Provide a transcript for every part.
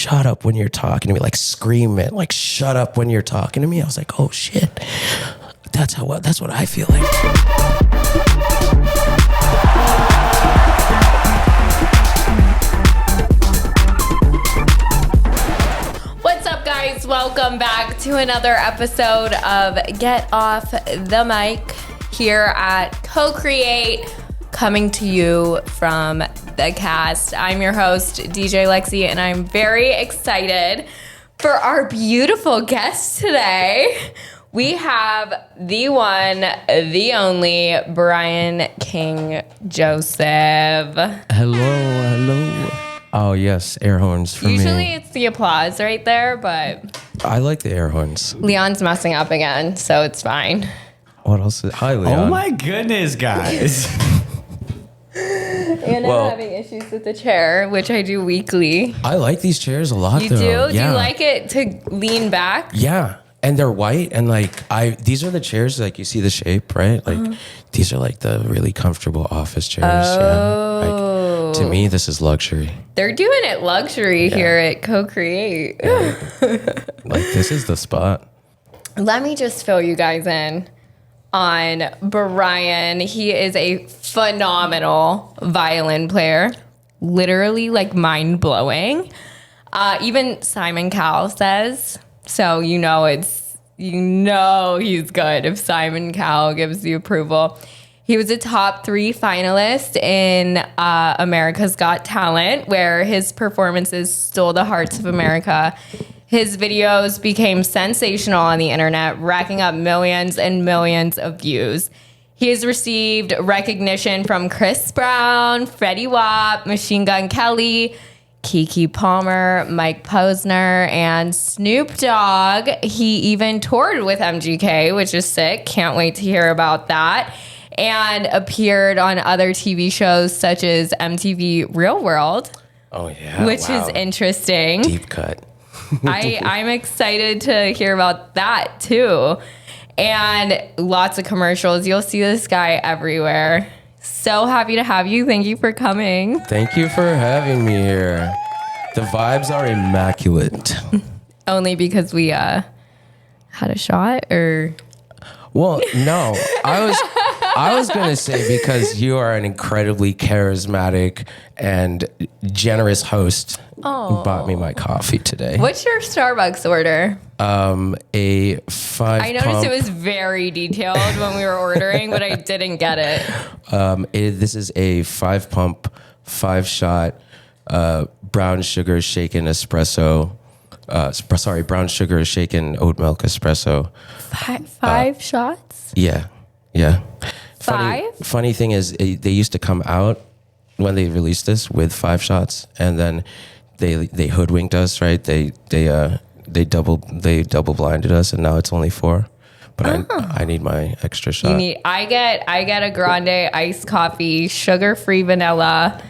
shut up when you're talking to me, like scream it, like shut up when you're talking to me. I was like, oh shit, that's what I feel like. What's up, guys? Welcome back to another episode of Get Off the Mic here at Co-Create, coming to you from the cast. I'm your host, DJ Lexi, and I'm very excited for our beautiful guest today. We have the one, the only, Brian King Joseph. Hello. Oh, yes, air horns for Usually me. it's the applause right there, but I like the air horns. Leon's messing up again, so it's fine. What else? Hi, Leon. Oh my goodness, guys. And I'm having issues with the chair, which I do weekly. I like these chairs a lot, You though. do? Yeah. Do you like it to lean back? Yeah. And they're white, and these are the chairs, like you see the shape, right? Like these are like the really comfortable office chairs. Oh. Yeah. Like, to me, this is luxury. They're doing it luxury here at Co-Create. Like this is the spot. Let me just fill you guys in on Brian. He is a phenomenal violin player. Literally like mind-blowing. Even Simon Cowell says, so you know he's good if Simon Cowell gives the approval. He was a top 3 finalist in America's Got Talent, where his performances stole the hearts of America. His videos became sensational on the internet, racking up millions and millions of views. He has received recognition from Chris Brown, Freddie Wap, Machine Gun Kelly, Keke Palmer, Mike Posner, and Snoop Dogg. He even toured with MGK, which is sick. Can't wait to hear about that. And appeared on other TV shows such as MTV Real World. Oh, yeah. Which is interesting. Deep cut. I'm excited to hear about that too. And lots of commercials. You'll see this guy everywhere. So happy to have you. Thank you for coming. Thank you for having me here. The vibes are immaculate. Only because we had a shot, or? Well, no. I was going to say because you are an incredibly charismatic and generous host who bought me my coffee today. What's your Starbucks order? A 5 I noticed pump. it was very detailed when we were ordering, but I didn't get it. This is a 5 pump, 5 shot, brown sugar shaken espresso. Brown sugar shaken oat milk espresso. Five shots? Yeah. 5? Funny thing is, they used to come out when they released this with 5 shots, and then they hoodwinked us, right? They double blinded us, and now it's only 4. But I need my extra shot. I get a grande iced coffee, sugar-free vanilla,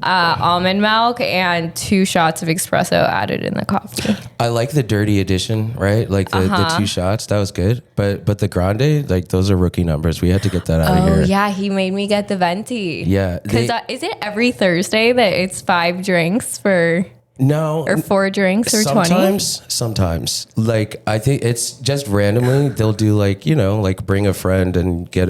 almond milk, and 2 shots of espresso added in the coffee. I like the dirty edition, right? Like the 2 shots, that was good. But the grande, like those are rookie numbers. We had to get that out of here. Oh yeah, he made me get the venti. Yeah, because is it every Thursday that it's 5 drinks for? No. Or 4 drinks or 20? Sometimes. Like, I think it's just randomly. They'll do like bring a friend and get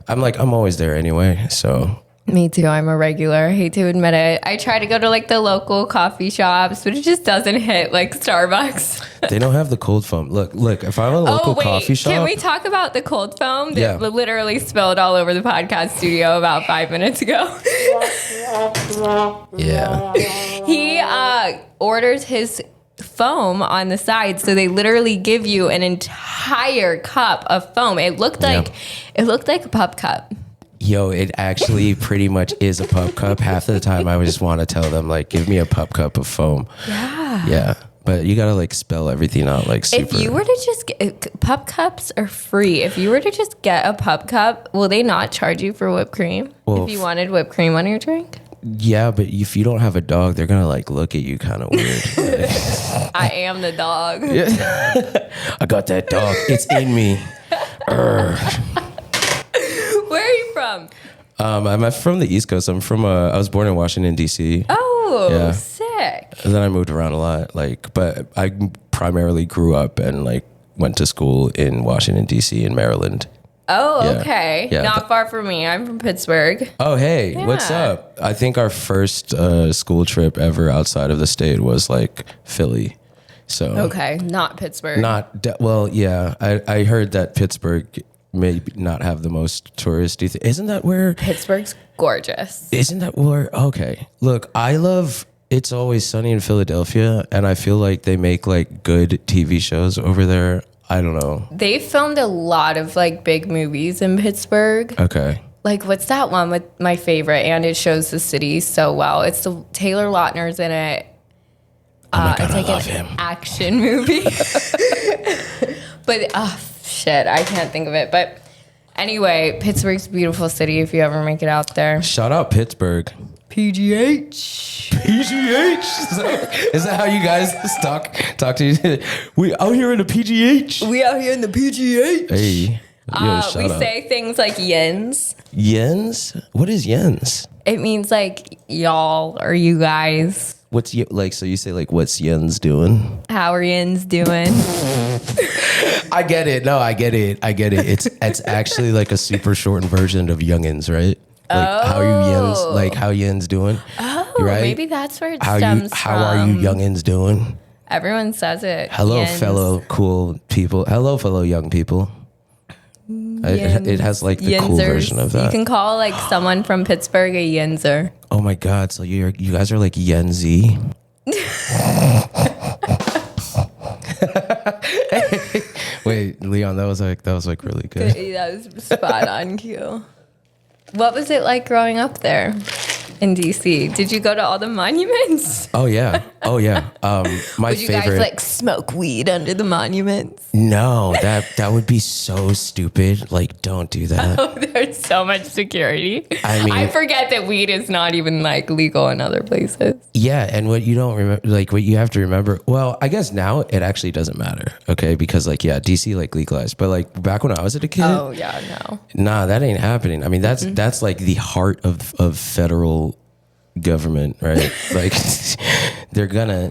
I'm always there anyway, so. Me too. I'm a regular. I hate to admit it. I try to go to like the local coffee shops, but it just doesn't hit like Starbucks. They don't have the cold foam. Look, if I'm a local coffee shop. Can we talk about the cold foam that Yeah. literally spilled all over the podcast studio about 5 minutes ago? Yeah. He orders his foam on the side, so they literally give you an entire cup of foam. It looked like a pup cup. Yo, it actually pretty much is a pup cup. Half of the time I would just want to tell them, like, give me a pup cup of foam. Yeah. Yeah. But you got to like spell everything out like super. If you were to just get, pup cups are free. If you were to just get a pup cup, will they not charge you for whipped cream? Well, if you wanted whipped cream on your drink? Yeah, but if you don't have a dog, they're going to like look at you kind of weird. I am the dog. Yeah. I got that dog. It's in me. Where are you from? I'm from the East Coast. I was born in Washington, D.C. Oh, Yeah. sick. And then I moved around a lot, like, but I primarily grew up and like went to school in Washington D.C. and Maryland. Oh, Yeah. okay. Yeah. Not far from me. I'm from Pittsburgh. Oh, hey, what's Yeah. up? I think our first school trip ever outside of the state was like Philly. So Okay, not Pittsburgh. well, yeah. I heard that Pittsburgh may not have the most touristy. Isn't that where? Pittsburgh's gorgeous. Isn't that where? Okay, look, I love It's Always Sunny in Philadelphia, and I feel like they make like good TV shows over there. I don't know. They filmed a lot of like big movies in Pittsburgh. Okay. Like, what's that one with my favorite? And it shows the city so well. It's the Taylor Lautner's in it. Oh my God, it's like I love an him. action movie. But shit, I can't think of it. But anyway, Pittsburgh's a beautiful city if you ever make it out there. Shout out Pittsburgh. PGH. PGH? Is that how you guys talk to you? We out here in the PGH. We out here in the PGH. Hey. Yo, shout We out. say things like yens. Yens? What is yens? It means like y'all or you guys. What's like? So you say like, what's yens doing? How are yens doing? I get it. No, I get it. It's actually like a super shortened version of youngins, right? Like how are you yens? Like how yens doing? Oh, right? maybe that's where it How stems from. How are you youngins doing? Everyone says it. Hello, Yens. fellow cool people. Hello, fellow young people. It has like the cool Yenzers. version of that. You can call like someone from Pittsburgh a yenzer. Oh my God! So you guys are like Yen Z. Wait, Leon, that was like really good. That was spot on cue. What was it like growing up there in DC? Did you go to all the monuments? Oh yeah. My Would you favorite. guys like smoke weed under the monuments? No, that would be so stupid. Like, don't do that. Oh, there's so much security. I mean- I forget that weed is not even like legal in other places. Yeah, and what you don't remember, like what you have to remember. Well, I guess now it actually doesn't matter. Okay, because like DC like legalized, but like back when I was a kid. Oh yeah, no. Nah, that ain't happening. I mean, that's like the heart of federal government, right? Like you're gonna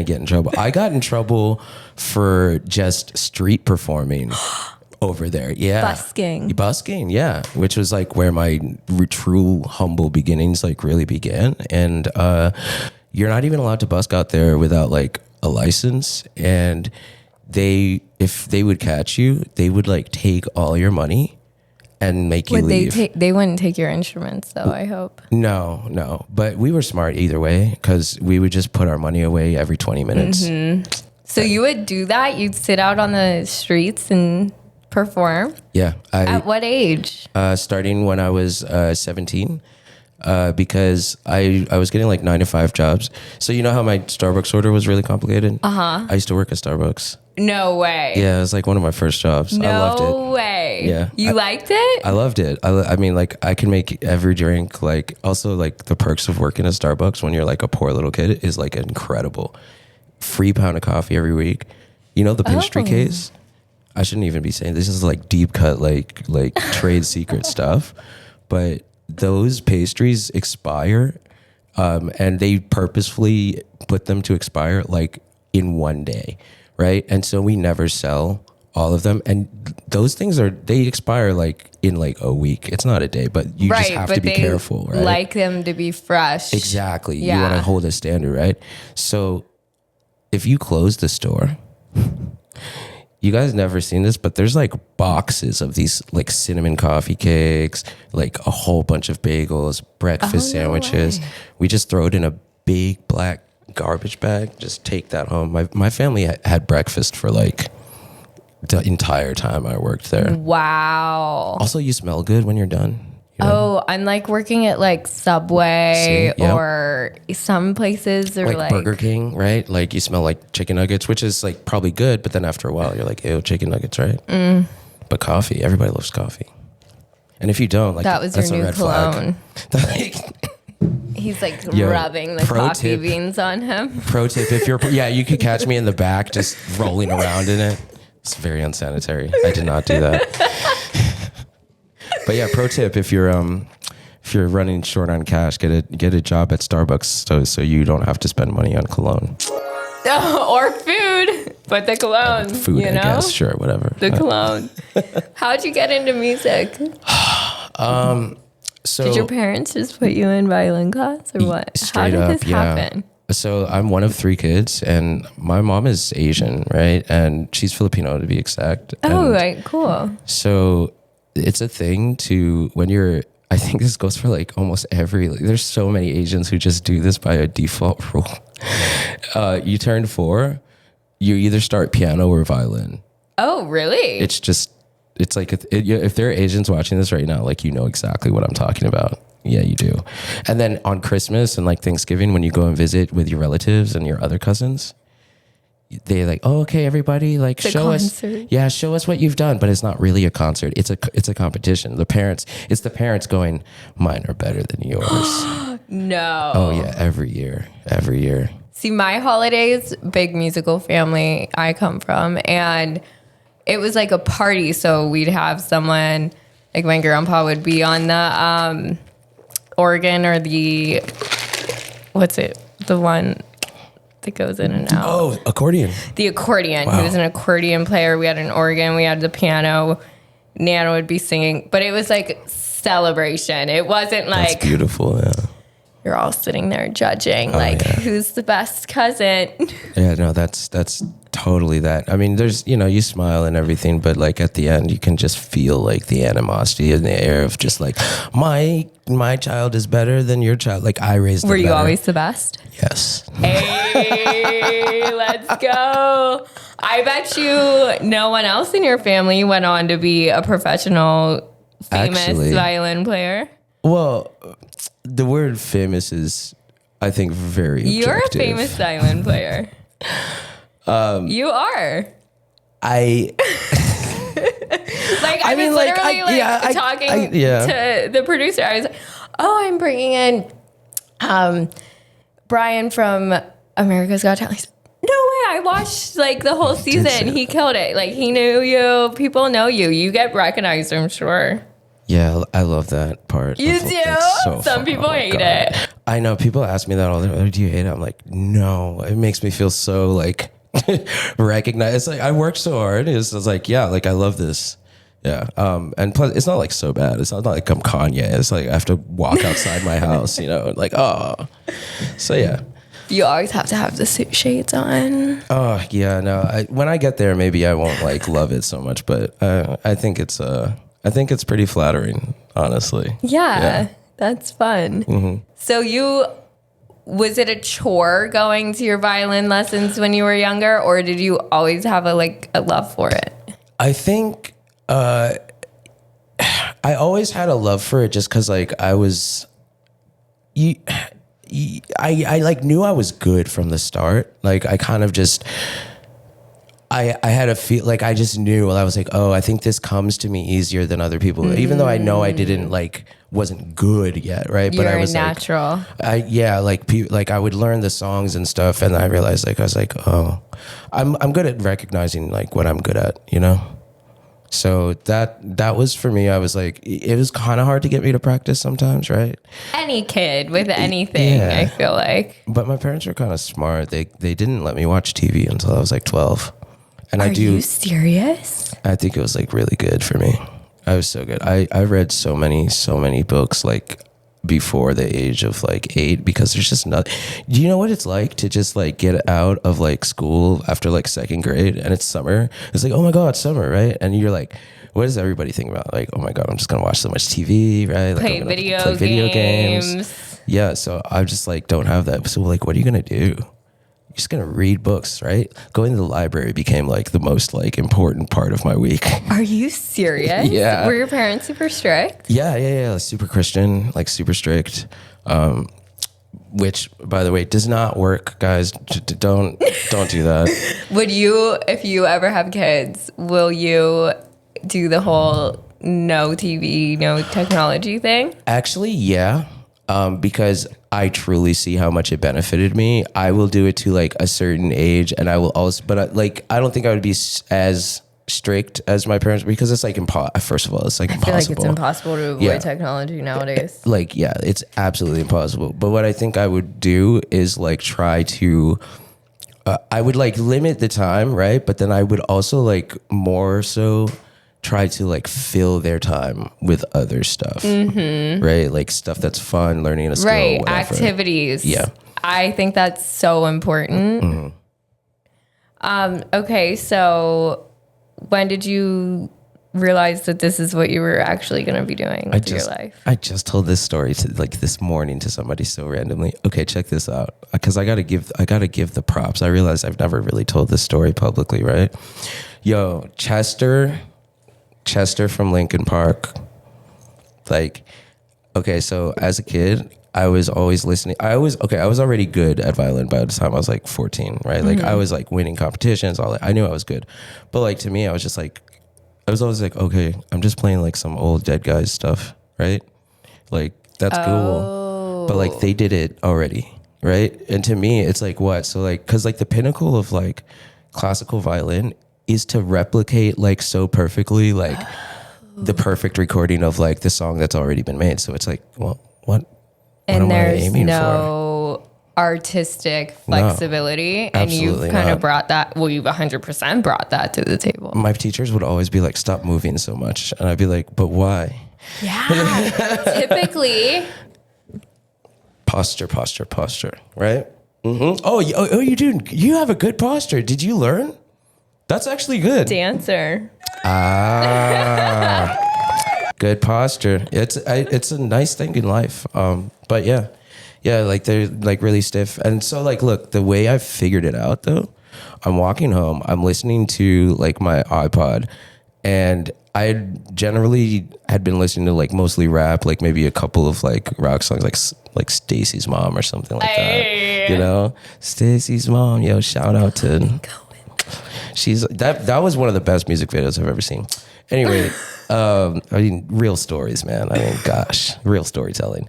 get in trouble. I got in trouble for just street performing over there. Yeah. Busking, yeah. Which was like where my true humble beginnings like really began. And you're not even allowed to busk out there without like a license. And if they would catch you, they would like take all your money and make you leave. They wouldn't take your instruments though, I hope. No. But we were smart either way because we would just put our money away every 20 minutes. So you would do that? You'd sit out on the streets and perform? Yeah. At what age? Starting when I was 17. Because I was getting like 9-to-5 jobs. So you know how my Starbucks order was really complicated? Uh-huh. I used to work at Starbucks. No way. Yeah, it was like one of my first jobs. I loved it. No way. Yeah. You liked it? I loved it. I mean, like, I can make every drink. Like, also, like, the perks of working at Starbucks when you're like a poor little kid is like incredible. Free pound of coffee every week. You know the pastry case? I shouldn't even be saying this is like deep cut, like trade secret stuff. But those pastries expire, and they purposefully put them to expire like in one day, right? And so we never sell all of them, and those things they expire like in like a week. It's not a day, but you just have to be careful, right? Like them to be fresh. Exactly. Yeah. You want to hold a standard, right? So if you close the store, you guys never seen this, but there's like boxes of these like cinnamon coffee cakes, like a whole bunch of bagels, breakfast sandwiches. We just throw it in a big black garbage bag. Just take that home. My family had breakfast for like the entire time I worked there. Wow. Also, you smell good when you're done. You know? Oh, I'm like working at like Subway See? Yep. or some places are like Burger King, right? Like you smell like chicken nuggets, which is like probably good, but then after a while you're like, ew, chicken nuggets, right? But coffee, everybody loves coffee. And if you don't, like that was that's your a new red cologne. flag. He's like Yo, rubbing the pro coffee tip. beans on him. Pro tip, if you're you could catch me in the back just rolling around in it. It's very unsanitary. I did not do that. But yeah, pro tip, if you're if you're running short on cash, get a job at Starbucks so you don't have to spend money on cologne. Or food, but the cologne. Food, you know? I guess. Sure, whatever. The cologne. How'd you get into music? So Did your parents just put you in violin class or what? How did this happen? So I'm one of 3 kids, and my mom is Asian, right? And she's Filipino to be exact. Oh, And right, cool. so it's a thing to when you're. I think this goes for like almost every. There's so many Asians who just do this by a default rule. You turn 4, you either start piano or violin. Oh, really? It's like if there are Asians watching this right now, like you know exactly what I'm talking about. Yeah, you do. And then on Christmas and like Thanksgiving, when you go and visit with your relatives and your other cousins, they're like, "Oh, okay, everybody, like show us what you've done." But it's not really a concert. It's a competition. It's the parents going, "Mine are better than yours." No. Oh yeah, every year. See, my holidays, big musical family I come from, and it was like a party. So we'd have someone, like my grandpa would be on the organ or the, what's it? The one that goes in and out. Oh, accordion. The accordion. Wow. He was an accordion player. We had an organ. We had the piano. Nana would be singing. But it was like celebration. It wasn't like... That's beautiful, yeah. You're all sitting there judging, who's the best cousin? Yeah, no, that's totally that. I mean, there's, you smile and everything, but like at the end, you can just feel like the animosity in the air of just like, my child is better than your child. Like I raised them Were you better. always the best? Yes. Hey, let's go. I bet you no one else in your family went on to be a professional, famous violin player. Well, the word famous is, I think, very objective. You're a famous violin player. You are. I was literally talking to the producer. I was like, "Oh, I'm bringing in Brian from America's Got Talent." He's, "No way! I watched like the whole season. He killed it. Like he knew you. People know you. You get recognized, I'm sure." Yeah, I love that part. You do? So Some people hate it. I know. People ask me that all the time. Do you hate it? I'm like, no. It makes me feel so like recognized. It's like I worked so hard. It's like, yeah, like I love this. Yeah. And plus, it's not like so bad. It's not like I'm Kanye. It's like I have to walk outside my house, like, oh. So yeah. You always have to have the suit shades on. Oh yeah, no. When I get there, maybe I won't like love it so much, but I think it's pretty flattering, honestly. Yeah. That's fun. Mm-hmm. So was it a chore going to your violin lessons when you were younger, or did you always have a love for it? I think I always had a love for it just because like I was, I like knew I was good from the start. Like I kind of just, I had a feel like I just knew. I was like, oh, I think this comes to me easier than other people, even though I know I didn't wasn't good yet, right? You're but I was natural. Like I would learn the songs and stuff, and I realized I was like, oh, I'm good at recognizing like what I'm good at, So that was for me. I was like, it was kind of hard to get me to practice sometimes, right? Any kid with anything, yeah. I feel like. But my parents were kind of smart. They didn't let me watch TV until I was like 12. And Are you serious? I think it was like really good for me. I was so good. I read so many books like before the age of like 8 because there's just not. Do you know what it's like to just like get out of like school after like second grade and it's summer? It's like, oh my God, it's summer, right? And you're like, what does everybody think about? Like, oh my God, I'm just gonna watch so much TV, right? Like, play video games. Yeah, so I just like don't have that. So like, what are you gonna do? You're just gonna read books, right? Going to the library became like the most like important part of my week. Are you serious? Yeah. Were your parents super strict? Yeah. Super Christian, like super strict. Which, by the way, does not work, guys. Don't do that. Would you, if you ever have kids, will you do the whole no TV, no technology thing? Actually, yeah. Because I truly see how much it benefited me. I will do it to like a certain age, and I will also, but I don't think I would be as strict as my parents because it's like first of all, it's like I impossible. feel like it's impossible to avoid technology nowadays. Like, yeah, it's absolutely impossible. But what I think I would do is like try to, I would like limit the time, right? But then I would also like more so try to like fill their time with other stuff, right? Like stuff that's fun, learning a skill, Right, whatever. activities. Yeah. I think that's so important. Okay, so when did you realize that this is what you were actually going to be doing with your life? I just told this story to like this morning to somebody so randomly. Okay, check this out. Because I gotta give the props. I realized I've never really told this story publicly, right? Yo, Chester from Lincoln Park. Like, okay, so as a kid, I was always listening. I was already good at violin by the time I was like 14, right? Like I was like winning competitions, all that. I knew I was good. But like to me, I was always like, okay, I'm just playing like some old dead guys stuff, right? Like that's cool. But like they did it already, right? And to me, it's like what? So like, cause like the pinnacle of like classical violin is to replicate like so perfectly, like the perfect recording of like the song that's already been made. So it's like, well, what And am I there's aiming no artistic flexibility. And absolutely you've kind not. of brought that, well, you've 100% brought that to the table. My teachers would always be like, stop moving so much. And I'd be like, but why? Yeah. Typically. Posture, right? Oh, you do. You have a good posture. Did you learn? That's actually good. Dancer. Good posture. It's a nice thing in life. But yeah, like they're like really stiff. And so like, look, the way I figured it out though, I'm walking home, I'm listening to like my iPod, and I generally had been listening to like mostly rap, like maybe a couple of like rock songs, like Stacy's Mom or something like that. You know, Stacy's Mom. Yo, shout out to. She's that was one of the best music videos I've ever seen. Anyway, I mean, real stories, man. I mean, gosh, real storytelling.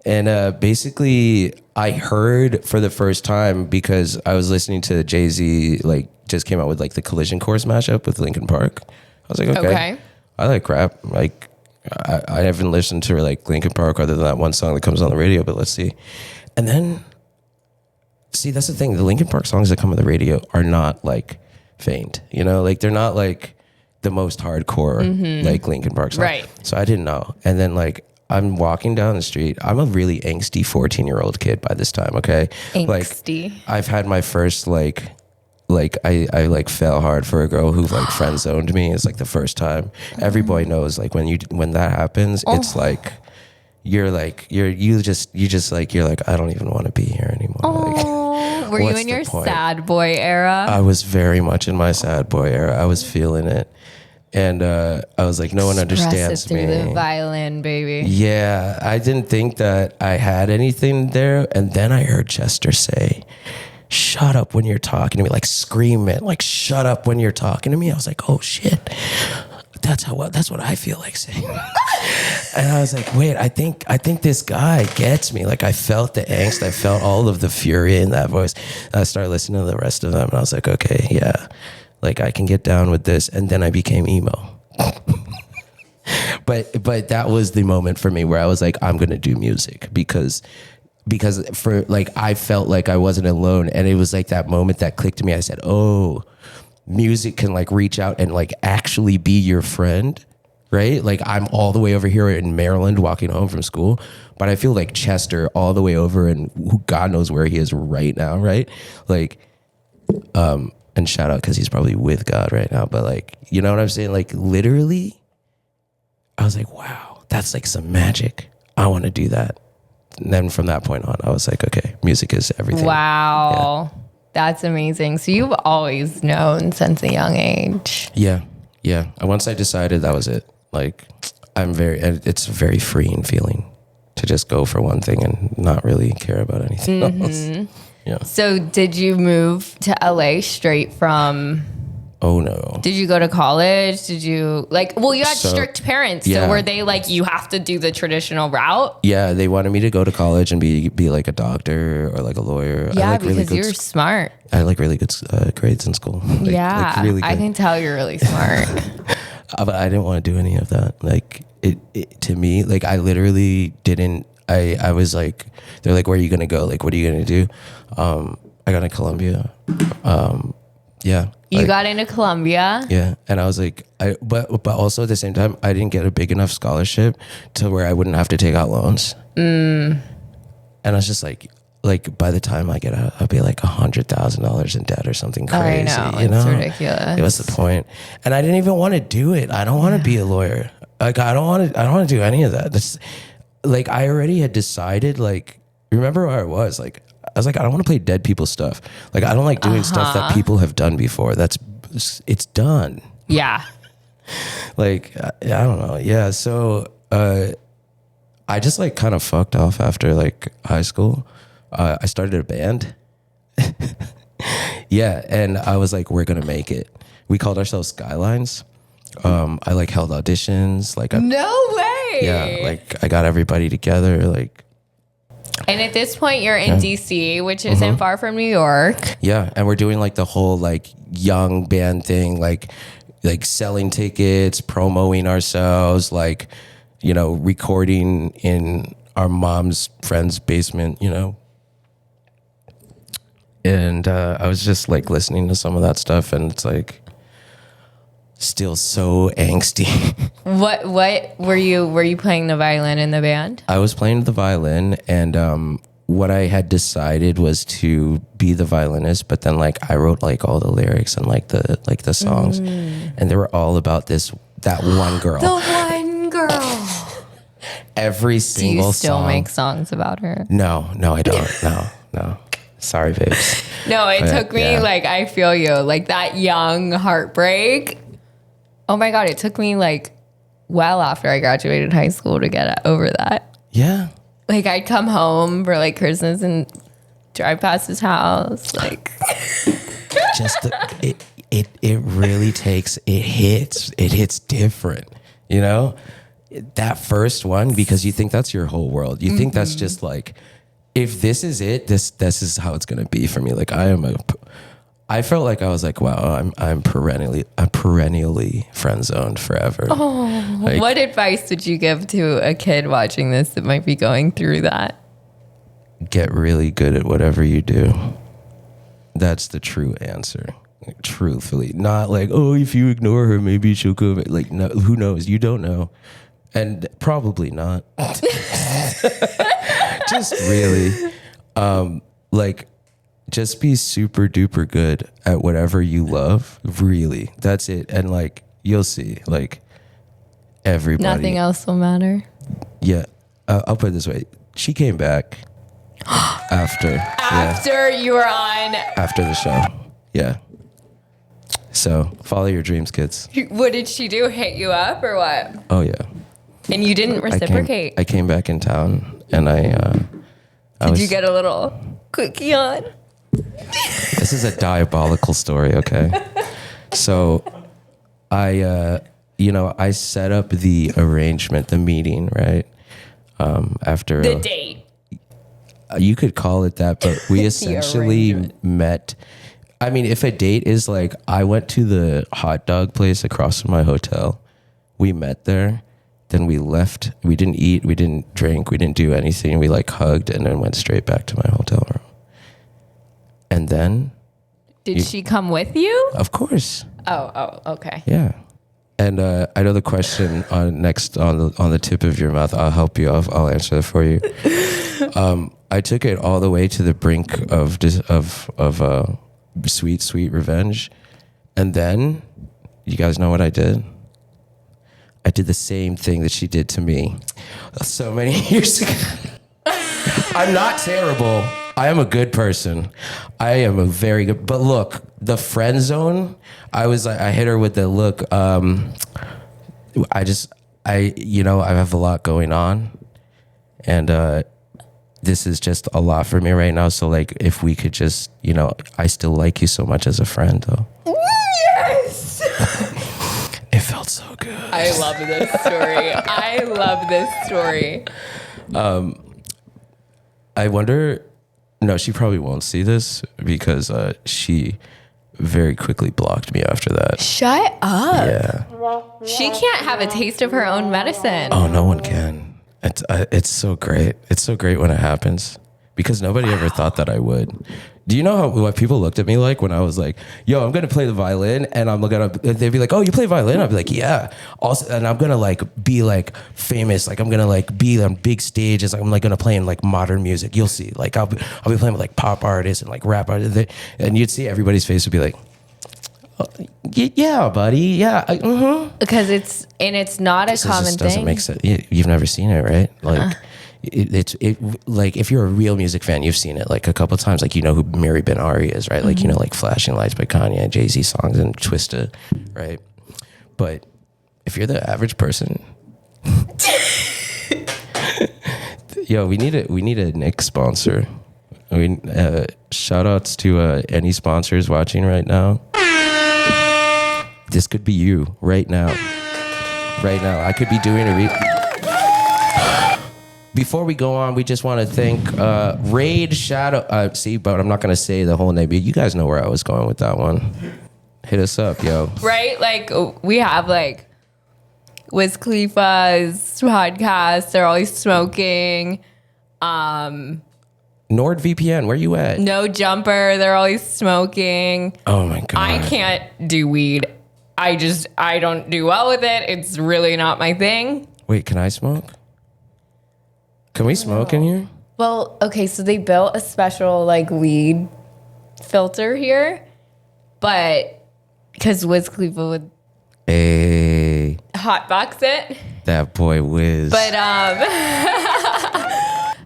And basically, I heard for the first time because I was listening to Jay-Z, like, just came out with like the Collision Course mashup with Linkin Park. I was like, okay. I like rap. Like, I haven't listened to like Linkin Park other than that one song that comes on the radio, but let's see. And then, see, that's the thing. The Linkin Park songs that come on the radio are not like Faint, you know, like they're not like the most hardcore like Linkin Park song. Right. So I didn't know. And then like I'm walking down the street. I'm a really angsty 14-year-old kid by this time. Okay. Angsty. Like I've had my first like I like fell hard for a girl who like friend zoned me. It's like the first time. Every boy knows like when that happens, it's like you're like you just like you're like I don't even want to be here anymore. Like, were you in your sad boy era? I was very much in my sad boy era. I was feeling it. And I was like, no one understands through me. The violin, baby. Yeah, I didn't think that I had anything there. And then I heard Chester say, shut up when you're talking to me. Like scream it, like shut up when you're talking to me. I was like, oh shit. That's what I feel like saying. And I was like, wait, I think this guy gets me. Like I felt the angst. I felt all of the fury in that voice. And I started listening to the rest of them. And I was like, okay, yeah, like I can get down with this. And then I became emo. But that was the moment for me where I was like, I'm going to do music because for like, I felt like I wasn't alone. And it was like that moment that clicked to me. I said, oh, music can like reach out and like actually be your friend, right? Like I'm all the way over here in Maryland walking home from school, but I feel like Chester all the way over and God knows where he is right now, right? Like, and shout out because he's probably with God right now, but like, you know what I'm saying? Like literally, I was like, wow, that's like some magic. I want to do that. And then from that point on, I was like, okay, music is everything. Wow. Yeah. That's amazing. So you've always known since a young age. Yeah. Once I decided that was it, like it's a very freeing feeling to just go for one thing and not really care about anything else. Yeah. So did you move to LA straight from Oh no. Did you go to college? Did you well, you had So, strict parents. yeah. So were they like, you have to do the traditional route? Yeah, they wanted me to go to college and be like a doctor or like a lawyer. Yeah, I like because you're smart. I had like really good grades in school. Like, Yeah, like really good. I can tell you're really smart. But I didn't want to do any of that. Like it to me, like I literally didn't. I was like, they're like, where are you gonna go? Like, what are you gonna do? I got to Columbia. Yeah. You like, got into Columbia. Yeah, and I was like, but also at the same time, I didn't get a big enough scholarship to where I wouldn't have to take out loans. And I was just like by the time I get out, I'll be like $100,000 in debt or something crazy. I know, you know, it's ridiculous. What's the point? And I didn't even want to do it. I don't want to be a lawyer. Like I don't want to do any of that. That's like I already had decided. Like remember where I was? Like I was like, I don't want to play dead people stuff. Like I don't like doing stuff that people have done before. It's done. Yeah. Like I don't know. Yeah. So I just like kind of fucked off after like high school. I started a band. Yeah, and I was like, we're gonna make it. We called ourselves Skylines. I like held auditions. Like No way. yeah, like I got everybody together. Like And at this point, you're in DC, which isn't far from New York. yeah, and we're doing like the whole like young band thing, like selling tickets, promoting ourselves, like you know, recording in our mom's friend's basement, you know. And I was just like listening to some of that stuff, and it's like still so angsty. What were you playing the violin in the band? I was playing the violin, and what I had decided was to be the violinist, but then like I wrote like all the lyrics and like the songs, and they were all about that one girl. The one girl. Every Do single you still song. make songs about her? No, I don't. No. Sorry, babes. No, it took me yeah. like, I feel you, like that young heartbreak. Oh my God, it took me like well after I graduated high school to get over that. Yeah. Like I'd come home for like Christmas and drive past his house. Like Just it really takes it hits different, you know? That first one, because you think that's your whole world. You think that's just like, if this is it, this is how it's gonna be for me. Like I felt like I was like, wow, I'm perennially friend zoned forever. Oh, like, what advice would you give to a kid watching this that might be going through that? get really good at whatever you do. That's the true answer. Like, truthfully, not like, oh, if you ignore her, maybe she'll come. Like, no, who knows? You don't know, and probably not. Just really, like, just be super duper good at whatever you love. Really, that's it. And like, you'll see, like, everybody. Nothing else will matter. Yeah, I'll put it this way: she came back after You were on. after the show. Yeah. So follow your dreams, kids. What did she do? Hit you up or what? Oh yeah. And you didn't reciprocate. I came back in town, and Did you get a little quickie on? This is a diabolical story, okay? So I set up the arrangement, the meeting, right? After The date. you could call it that, but we essentially arrangement. met. I mean, if a date is like, I went to the hot dog place across from my hotel, we met there, then we left. We didn't eat, we didn't drink, we didn't do anything. We like hugged and then went straight back to my hotel room. And then, Did she come with you? of course, Oh, okay. yeah. And I know the question on the tip of your mouth. I'll help you. I'll answer that for you. I took it all the way to the brink of sweet revenge, and then you guys know what I did? I did the same thing that she did to me so many years ago. I'm not terrible. I am a good person. I am a very good. But look, the friend zone. I hit her with the look. I have a lot going on, and this is just a lot for me right now. So like, if we could just, I still like you so much as a friend, though. Yes. It felt so good. I love this story. I love this story. I wonder. No, she probably won't see this because she very quickly blocked me after that. Shut up. Yeah. She can't have a taste of her own medicine. Oh, no one can. It's so great. It's so great when it happens because nobody ever thought that I would. Do you know what people looked at me like when I was like, yo, I'm going to play the violin and they'd be like, oh, you play violin? I'd be like, yeah. Also, and I'm going to like be like famous. Like I'm going to like be on big stages. Like, I'm like going to play in like modern music. You'll see. Like I'll be playing with like pop artists and like rap artists. And you'd see everybody's face would be like, oh, yeah, buddy. Yeah. Because it's not a common just doesn't thing. make sense. You've never seen it, right? Like it's like if you're a real music fan, you've seen it like a couple times. Like you know who Mary Ben Ari is, right? Like you know like Flashing Lights by Kanye, Jay-Z songs, and Twisted, right? But if you're the average person, yo, we need a Nick sponsor. Shout outs to any sponsors watching right now. This could be you right now. Right now, I could be doing Before we go on, we just want to thank Raid Shadow. But I'm not going to say the whole name. But you guys know where I was going with that one. Hit us up, yo. Right? Like we have like Wiz Khalifa's podcast. They're always smoking. NordVPN, where you at? No Jumper. They're always smoking. Oh my god. I can't do weed. I don't do well with it. It's really not my thing. Wait, can I smoke? Can we smoke in here? Well, okay, so they built a special like weed filter here, but because Wiz Khalifa would hotbox it. That boy Wiz. But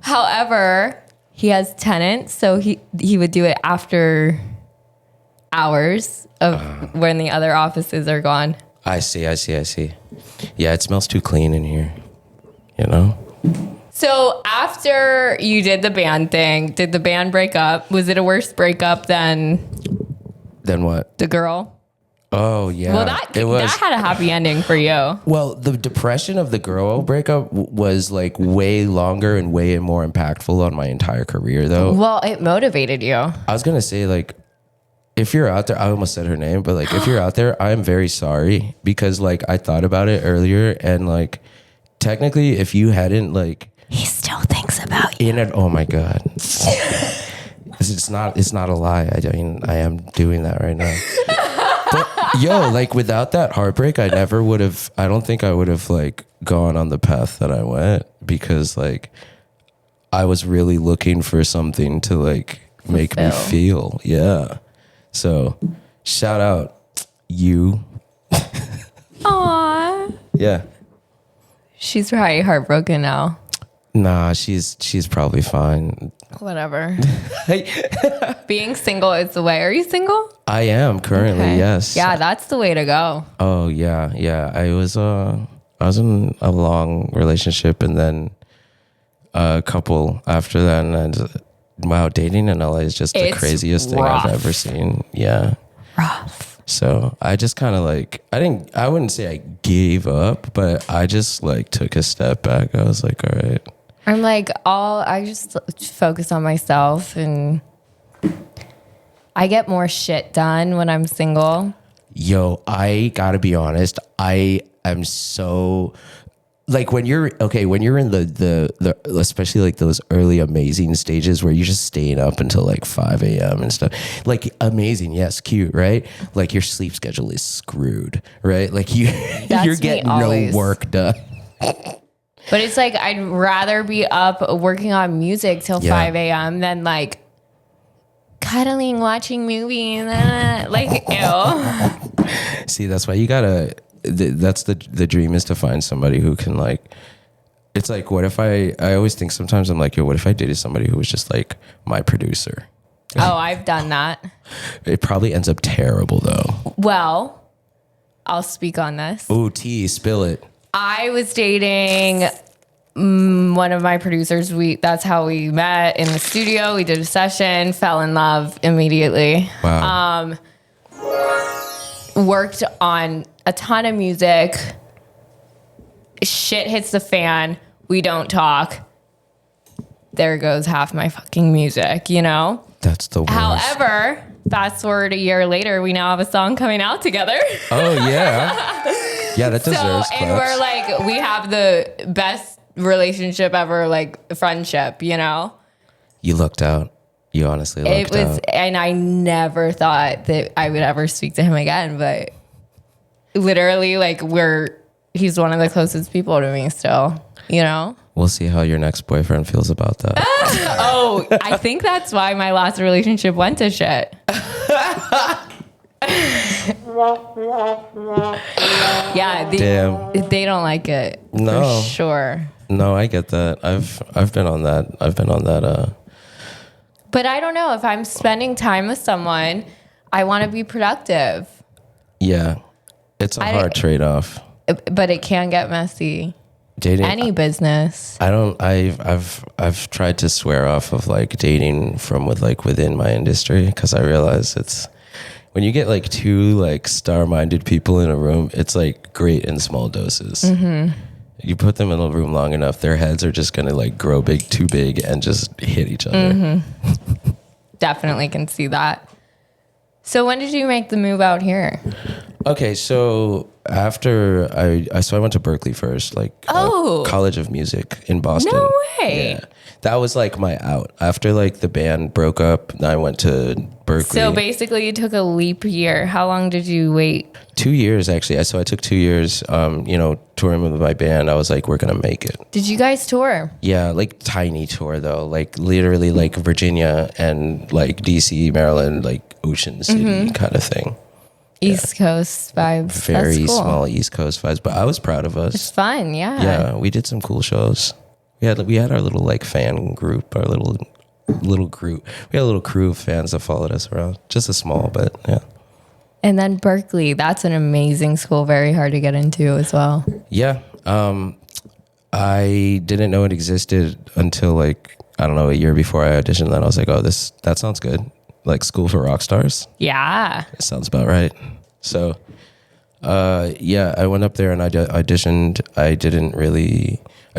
however, he has tenants, so he would do it after hours of when the other offices are gone. I see. Yeah, it smells too clean in here. You know? So after you did the band thing, did the band break up? Was it a worse breakup than what? the girl? Oh yeah. Well, that had a happy ending for you. Well, the depression of the girl breakup was like way longer and way more impactful on my entire career, though. Well, it motivated you. I was gonna say like, if you're out there, I almost said her name, but like if you're out there, I'm very sorry because like I thought about it earlier and like technically if you hadn't like. He still thinks about you. Oh my god. It's not a lie. I am doing that right now. But yo, like without that heartbreak, I don't think I would have like gone on the path that I went because like I was really looking for something to like make me feel. Yeah. So shout out you. Aww. Yeah. She's probably heartbroken now. Nah, she's probably fine. Whatever. Being single is the way. Are you single? I am currently, Okay. yes. Yeah, that's the way to go. Oh yeah. I was in a long relationship and then a couple after that, and wow, dating in LA is just the It's craziest thing rough. I've ever seen. Yeah. Rough. So I just kind of like I wouldn't say I gave up, but I just like took a step back. I was like, all right. I'm like, I just focus on myself and I get more shit done when I'm single. Yo, I gotta be honest. I am so like when you're in the especially like those early amazing stages where you're just staying up until like 5 a.m. and stuff. Like amazing, yes, cute, right? Like your sleep schedule is screwed, right? Like you're getting no work done. But it's like I'd rather be up working on music till 5 a.m. than like cuddling, watching movies. Like, ew. See, that's why you gotta. That's the dream is to find somebody who can like. It's like, what if I always think sometimes I'm like, yo, what if I dated somebody who was just like my producer? Oh, I've done that. It probably ends up terrible though. Well, I'll speak on this. Ooh, tea, spill it. I was dating one of my producers. That's how we met in the studio. We did a session, fell in love immediately. Wow. worked on a ton of music. Shit hits the fan. We don't talk. There goes half my fucking music, you know? That's the worst. However, fast forward a year later, we now have a song coming out together. Oh, yeah. Yeah, that deserves And we're like, we have the best relationship ever, like friendship, you know? You lucked out. You honestly lucked out. And I never thought that I would ever speak to him again, but literally, like, he's one of the closest people to me still, you know? We'll see how your next boyfriend feels about that. Oh, I think that's why my last relationship went to shit. Yeah, Damn. they don't like it. No. For sure. No, I get that. I've been on that. But I don't know, if I'm spending time with someone, I want to be productive. Yeah. It's a hard trade-off. But it can get messy. Dating Any business. I've tried to swear off of like dating from within my industry, because I realize it's when you get like two like star-minded people in a room, it's like great in small doses. Mm-hmm. You put them in a room long enough, their heads are just gonna like grow too big and just hit each other. Mm-hmm. Definitely can see that. So when did you make the move out here? Okay, so after I went to Berkeley first, like College of Music in Boston. No way. Yeah. That was like my out. After like the band broke up, I went to Berkeley. So basically you took a leap year. How long did you wait? 2 years actually. So I took 2 years, touring with my band. I was like, we're going to make it. Did you guys tour? Yeah, like tiny tour though. Like literally like Virginia and like DC, Maryland, like Ocean City kind of thing. East Coast vibes. Very That's cool. small East Coast vibes, but I was proud of us. It's fun, yeah. Yeah, we did some cool shows. We had our little like fan group, our little group. We had a little crew of fans that followed us around. Just a small, but yeah. And then Berkeley, that's an amazing school, very hard to get into as well. Yeah, I didn't know it existed until like I don't know, a year before I auditioned. Then I was like, oh, that sounds good. Like School for Rock Stars. Yeah. It sounds about right. So, I went up there and I auditioned. I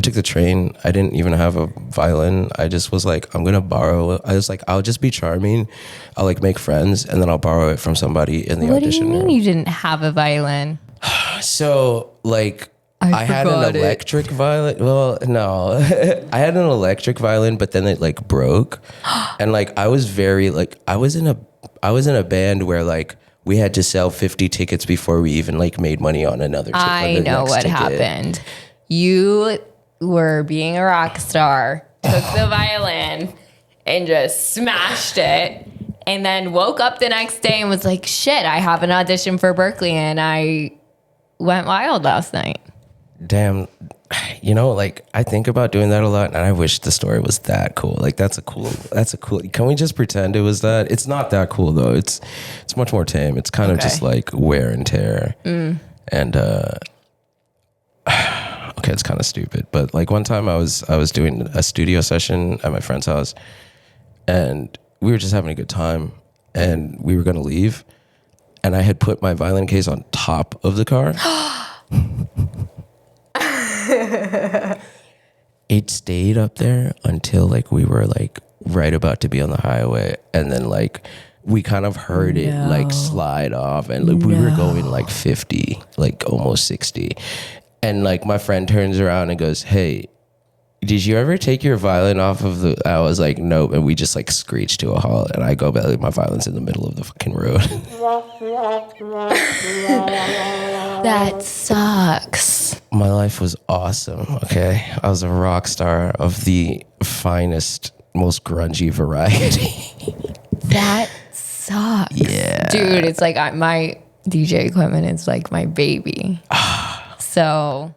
took the train. I didn't even have a violin. I just was like, I'm going to borrow. I was like, I'll just be charming. I'll like make friends and then I'll borrow it from somebody in the audition room. What do you mean you didn't have a violin? So like, I had an electric violin. Well, no, I had an electric violin, but then it like broke. And like, I was in a band where like, we had to sell 50 tickets before we even like made money on another ticket. I know what happened. You were being a rock star, took the violin and just smashed it, and then woke up the next day and was like, shit, I have an audition for Berkeley, and I went wild last night. Damn, like I think about doing that a lot, and I wish the story was that cool. Like that's a cool. Can we just pretend it was that? It's not that cool though. It's much more tame. It's kind of just like wear and tear. And okay, it's kind of stupid, but like one time I was doing a studio session at my friend's house, and we were just having a good time, and we were gonna leave, and I had put my violin case on top of the car. It stayed up there until like we were like right about to be on the highway, and then like we kind of heard it like slide off, and like, we were going like 50, like almost 60, and like my friend turns around and goes, hey, did you ever take your violin off of the... I was like, nope. And we just like screeched to a halt, and I go back, like, my violin's in the middle of the fucking road. That sucks. My life was awesome, okay? I was a rock star of the finest, most grungy variety. That sucks. Yeah. Dude, it's like my DJ equipment is like my baby. So...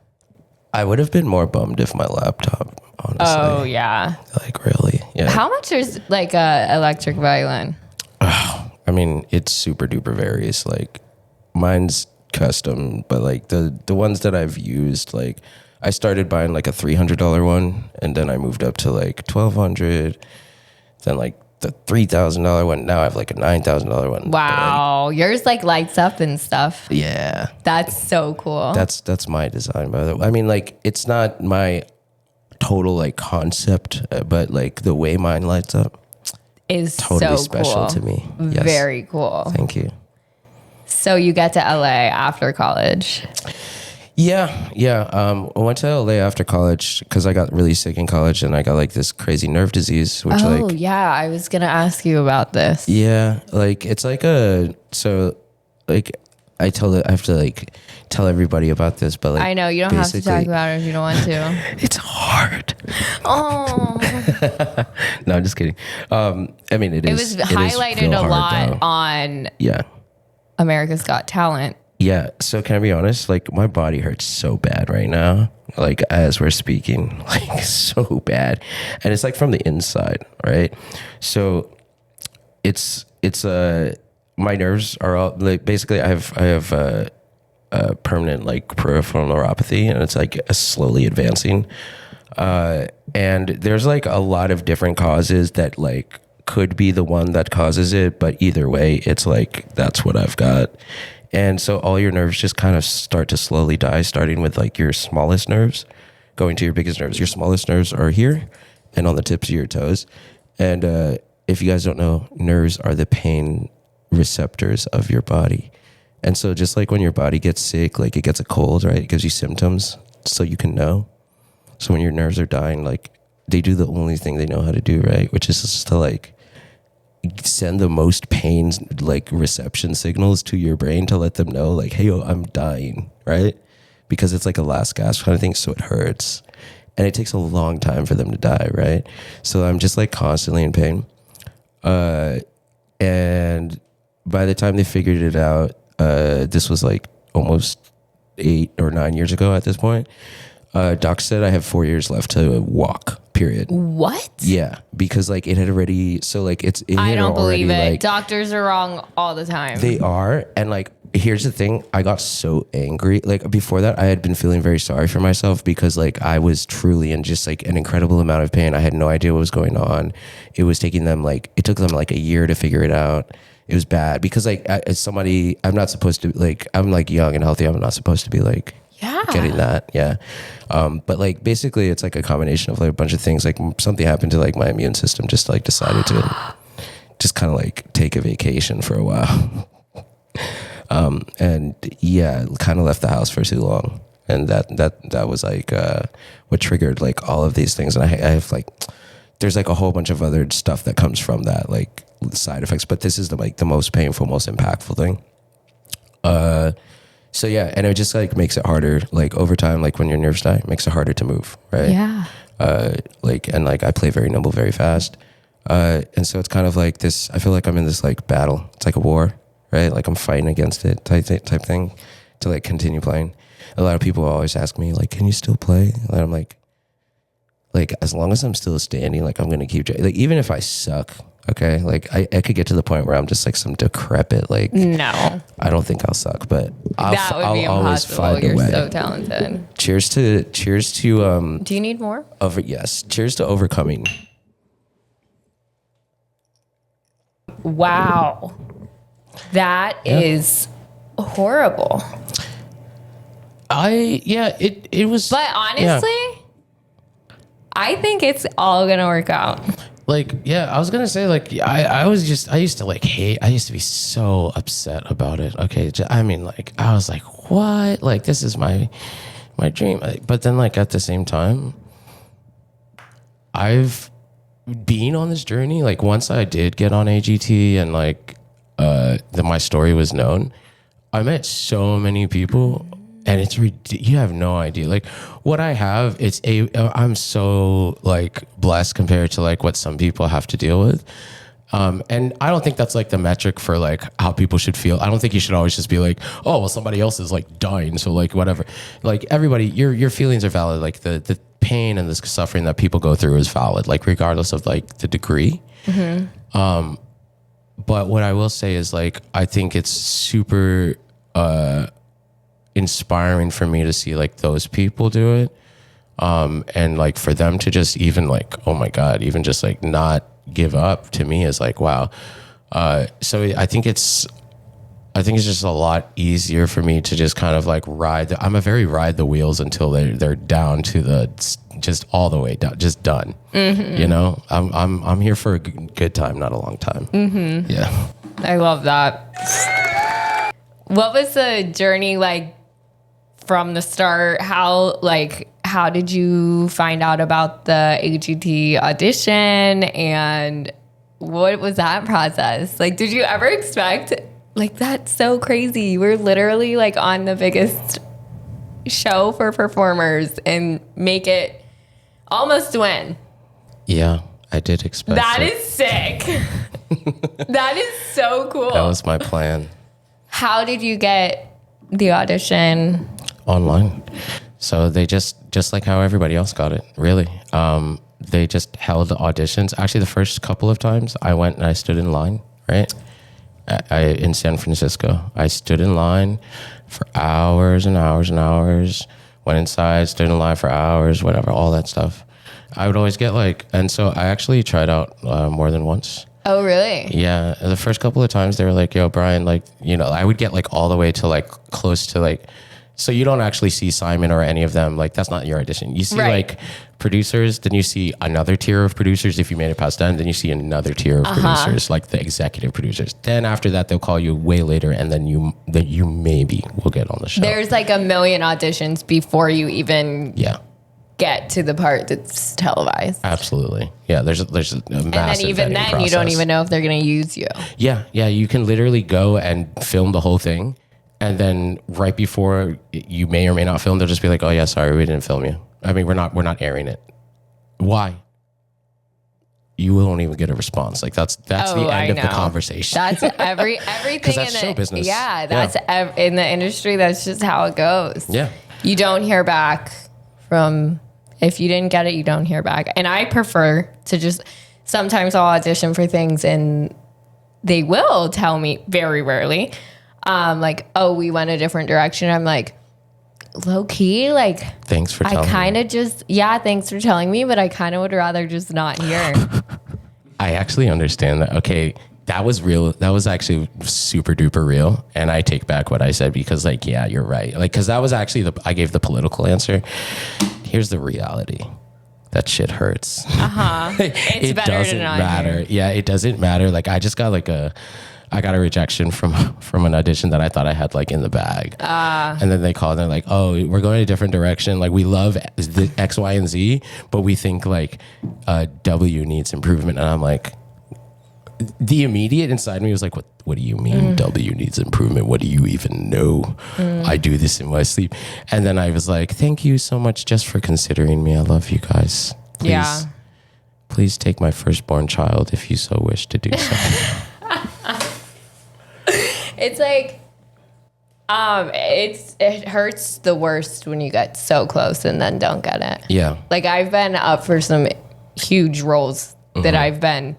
I would have been more bummed if my laptop, honestly. Oh, yeah. Like, really? Yeah. How much is like a electric violin? I mean, it's super duper varies. Like, mine's custom, but like the ones that I've used, like, I started buying like a $300 one, and then I moved up to like $1,200, then like the $3,000 one. Now I have like a $9,000 one. Wow. Yours like lights up and stuff. Yeah. That's so cool. That's my design, by the way. I mean, like, it's not my total like concept, but like the way mine lights up is totally so special cool. to me. Yes. Very cool. Thank you. So you get to LA after college. Yeah. I went to LA after college because I got really sick in college and I got like this crazy nerve disease, which Yeah, I was gonna ask you about this. yeah, like it's like I have to like tell everybody about this, but like I know you don't have to talk about it if you don't want to. it's hard. Oh, No, I'm just kidding. I mean, it was highlighted a lot on Yeah. America's Got Talent. Yeah. So can I be honest? Like my body hurts so bad right now. Like as we're speaking, like so bad. And it's like from the inside, right? So it's my nerves are all like basically I have a permanent like peripheral neuropathy and it's like slowly advancing. And there's like a lot of different causes that like could be the one that causes it, but either way, it's like that's what I've got. And so all your nerves just kind of start to slowly die, starting with like your smallest nerves, going to your biggest nerves. Your smallest nerves are here and on the tips of your toes. And if you guys don't know, nerves are the pain receptors of your body. And so just like when your body gets sick, like it gets a cold, right? It gives you symptoms so you can know. So when your nerves are dying, like they do the only thing they know how to do, right? Which is just to like send the most pain like reception signals to your brain to let them know like, hey, yo, I'm dying, right? Because it's like a last gasp kind of thing, so it hurts. And it takes a long time for them to die, right? So I'm just like constantly in pain. And by the time they figured it out, this was like almost 8 or 9 years ago at this point. Doc said I have 4 years left to walk, period. What? Yeah, because like it had already, so like it I had don't believe already, it. like, Doctors are wrong all the time. they are. And like, here's the thing. I got so angry. Like before that, I had been feeling very sorry for myself because like I was truly in just like an incredible amount of pain. I had no idea what was going on. It was taking them like, it took them like a year to figure it out. It was bad because like as somebody, I'm not supposed to like, I'm like young and healthy. I'm not supposed to be like getting that. Yeah. But like basically it's like a combination of like a bunch of things. Like something happened to like my immune system, just like decided to just kind of like take a vacation for a while. And yeah, kind of left the house for too long. And that was like, what triggered like all of these things. And I have like, there's like a whole bunch of other stuff that comes from that, like side effects, but this is the like the most painful, most impactful thing. So yeah, and it just like makes it harder, like over time, like when your nerves die, it makes it harder to move, right? Yeah. Like, and like I play very nimble, very fast. And so it's kind of like this, I feel like I'm in this like battle. It's like a war, right? Like I'm fighting against it type thing to like continue playing. A lot of people always ask me like, can you still play? And I'm like, as long as I'm still standing, like I'm going to keep, like, even if I suck, okay, like I could get to the point where I'm just like some decrepit, like, No. I don't think I'll suck, but That would be I'll always impossible. find a You're way. so talented. Cheers to Do you need more? cheers to overcoming. Wow. That is horrible. It was, But honestly, I think it's all going to work out. like, yeah, I was gonna say, like, I used to like hate, I used to be so upset about it. Okay, I mean, like, I was like, what? Like, this is my dream. But then, like, at the same time, I've been on this journey. Like, once I did get on AGT and like, my story was known, I met so many people. And it's you have no idea. Like what I have, I'm so like blessed compared to like what some people have to deal with. And I don't think that's like the metric for like how people should feel. I don't think you should always just be like, oh, well, somebody else is like dying, so like whatever. Like everybody, your feelings are valid. Like the pain and the suffering that people go through is valid, like regardless of like the degree. Mm-hmm. But what I will say is like I think it's super inspiring for me to see like those people do it, and like for them to just even like, oh my god, even just like not give up to me is like, wow. So I think it's just a lot easier for me to just kind of like I'm a very ride the wheels until they're down to just all the way down, just done. You know, I'm here for a good time, not a long time. Yeah. I love that. What was the journey like from the start? How did you find out about the AGT audition, and what was that process? Like, did you ever expect, like, that's so crazy, we're literally like on the biggest show for performers and make it almost win? Yeah, I did expect That it. is sick. That is so cool. That was my plan. How did you get the audition? Online. So they just like how everybody else got it, really. They just held auditions. Actually, the first couple of times I went and I stood in line, right? In San Francisco. I stood in line for hours and hours and hours, went inside, stood in line for hours, whatever, all that stuff. I would always get and so I actually tried out more than once. Oh, really? Yeah. The first couple of times they were like, yo, Brian, I would get all the way to close to so you don't actually see Simon or any of them. That's not your audition. You see producers, then you see another tier of producers. If you made it past them, then you see another tier of producers, like the executive producers. Then after that, they'll call you way later, and then you maybe will get on the show. There's a million auditions before you even get to the part that's televised. Absolutely. Yeah, there's a massive and then even then, process. You don't even know if they're going to use you. Yeah, you can literally go and film the whole thing. And then right before you may or may not film, they'll just be like, "Oh yeah, sorry, we didn't film you. I mean, we're not airing it." Why? You won't even get a response. That's the end of the conversation. That's everything. That's show business. Yeah, that's in the industry. That's just how it goes. Yeah, you don't hear back from, if you didn't get it, you don't hear back. And I prefer to just, sometimes I'll audition for things and they will tell me, very rarely, oh, we went a different direction. I'm like, low key, thanks for telling me. I kind of just, thanks for telling me, but I kind of would rather just not hear. I actually understand that. Okay, that was real. That was actually super duper real. And I take back what I said because yeah, you're right. Because that was actually I gave the political answer. Here's the reality. That shit hurts. It's it better doesn't to not matter. hear. Yeah, it doesn't matter. I just got I got a rejection from an audition that I thought I had in the bag. And then they called and they're like, "Oh, we're going a different direction. We love the X, Y, and Z, but we think W needs improvement." And I'm like, the immediate inside me was like, what do you mean W needs improvement? What do you even know? I do this in my sleep. And then I was like, thank you so much just for considering me. I love you guys. Please take my firstborn child if you so wish to do so. It's it hurts the worst when you get so close and then don't get it. Yeah. I've been up for some huge roles that I've been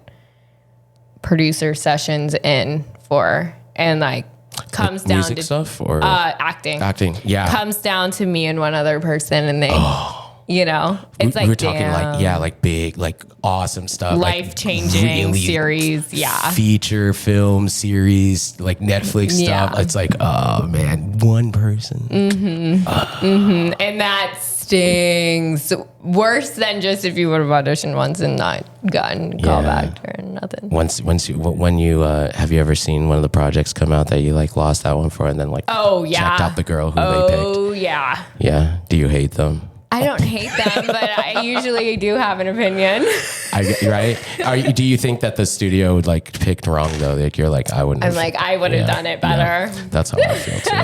producer sessions in for, and comes down music to stuff or acting. Yeah. Comes down to me and one other person, and they it's we were talking damn. big, awesome stuff, life-changing really series, feature film series, Netflix stuff. It's oh man, one person. And that stings worse than just if you would have auditioned once and not gotten called back or nothing. When you have you ever seen one of the projects come out that you lost that one for, and then checked out the girl who they picked? Oh yeah. Yeah. Do you hate them? I don't hate them, but I usually do have an opinion. Right? Do you think that the studio would picked wrong though? You're I wouldn't. I'm I would have done it better. Yeah. That's how I feel too.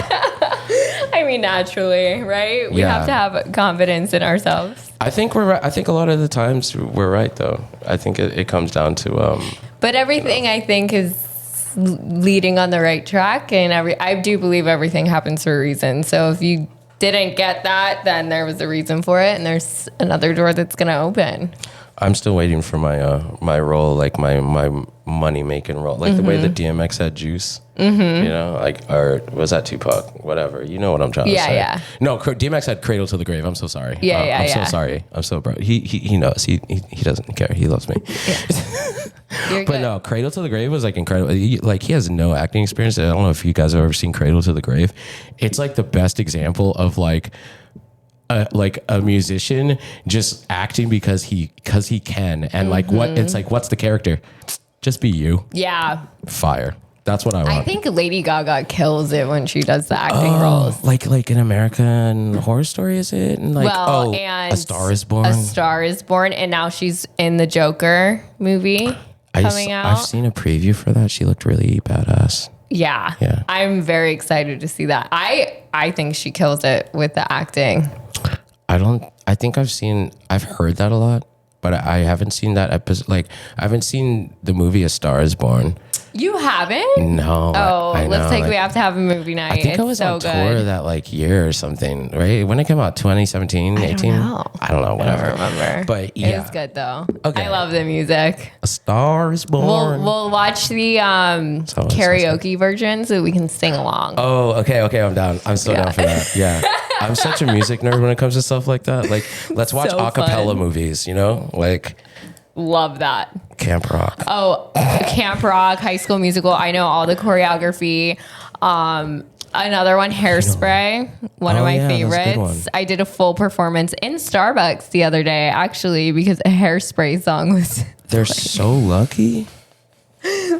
I mean, naturally, right? We have to have confidence in ourselves. I think we're right. I think a lot of the times we're right though. I think it comes down to. But everything I think is leading on the right track, and I do believe everything happens for a reason. So if you didn't get that, then there was a reason for it, and there's another door that's going to open. I'm still waiting for my my role, like my money making role, like the way that DMX had Juice. You know, like, or was that Tupac? Whatever. You know what I'm trying to say. Yeah. No, DMX had Cradle to the Grave. I'm so sorry. I'm so sorry. I'm so bro. He knows. He doesn't care. He loves me. You're But good. no, Cradle to the Grave was like incredible. He has no acting experience. I don't know if you guys have ever seen Cradle to the Grave. It's like the best example of like a musician just acting because he can, and like what it's like. What's the character? Just be you. Yeah. Fire. That's what I want. I think Lady Gaga kills it when she does the acting roles. like an American Horror Story, is it? And like and A Star Is Born. A Star Is Born, and now she's in the Joker movie coming out. I've seen a preview for that. She looked really badass. Yeah. I'm very excited to see that. I think she kills it with the acting. I think I've heard that a lot, but I haven't seen that episode. Like, I haven't seen the movie A Star Is Born. You haven't? No. Oh, I know. we have to have a movie night. I think it's I was so on good. tour that like year or something, right? When it came out, 2017, 18? I don't know, whatever. I don't remember. But yeah. It was good though. Okay. I love the music. A Star Is Born. We'll watch the karaoke version so we can sing along. Oh, okay, I'm down. I'm so down for that. Yeah. I'm such a music nerd when it comes to stuff like that. Like, let's watch So acapella fun. movies, you know? Like Love that. Camp Rock. Oh, Camp Rock, High School Musical. I know all the choreography. Another one, Hairspray, one of my yeah, that's a good one. favorites. I did a full performance in Starbucks the other day, actually, because a Hairspray song was. They're so lucky.